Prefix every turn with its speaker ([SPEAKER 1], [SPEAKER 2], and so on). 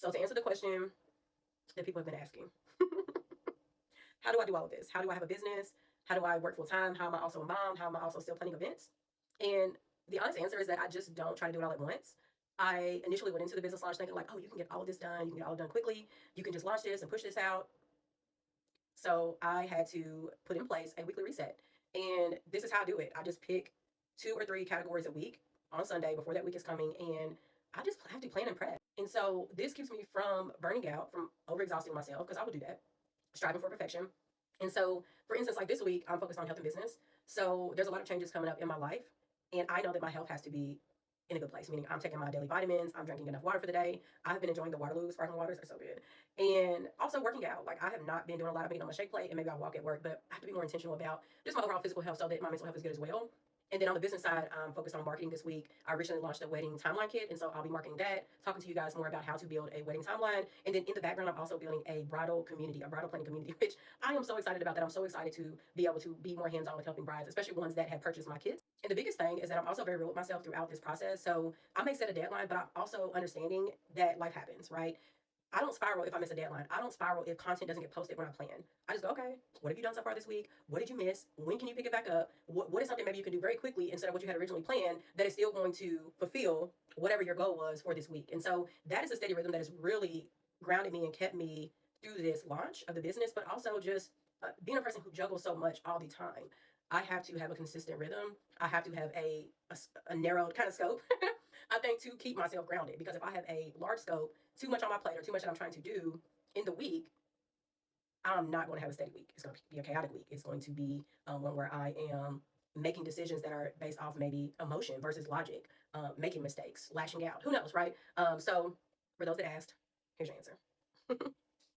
[SPEAKER 1] So to answer the question that people have been asking, how do I do all of this? How do I have a business? How do I work full time? How am I also a mom? How am I also still planning events? And the honest answer is that I just don't try to do it all at once. I initially went into the business launch thinking like, oh, you can get all of this done. You can get all done quickly. You can just launch this and push this out. So I had to put in place a weekly reset. And this is how I do it. I just pick 2 or 3 categories a week on Sunday before that week is coming. And I just have to plan and prep. And so this keeps me from burning out, from overexhausting myself, because I would do that, striving for perfection. And so, for instance, like this week, I'm focused on health and business. So there's a lot of changes coming up in my life. And I know that my health has to be in a good place, meaning I'm taking my daily vitamins, I'm drinking enough water for the day. I've been enjoying the Waterloo sparkling waters, are so good. And also working out. Like I have not been doing a lot of being on my shake plate, and maybe I'll walk at work, but I have to be more intentional about just my overall physical health so that my mental health is good as well. And then on the business side, I'm focused on marketing this week. I recently launched a wedding timeline kit, and so I'll be marketing that, talking to you guys more about how to build a wedding timeline. And then in the background, I'm also building a bridal community, a bridal planning community, which I am so excited about that. I'm so excited to be able to be more hands-on with helping brides, especially ones that have purchased my kits. And the biggest thing is that I'm also very real with myself throughout this process. So I may set a deadline, but I'm also understanding that life happens, right? I don't spiral if I miss a deadline. I don't spiral if content doesn't get posted when I plan. I just go, okay, what have you done so far this week? What did you miss? When can you pick it back up? What is something maybe you can do very quickly instead of what you had originally planned that is still going to fulfill whatever your goal was for this week? And so that is a steady rhythm that has really grounded me and kept me through this launch of the business, but also just being a person who juggles so much all the time. I have to have a consistent rhythm. I have to have a narrowed kind of scope. I think to keep myself grounded, because if I have a large scope, too much on my plate or too much that I'm trying to do in the week, I'm not going to have a steady week. It's going to be a chaotic week. It's going to be one where I am making decisions that are based off maybe emotion versus logic, making mistakes, lashing out. Who knows, right? So for those that asked, here's your answer.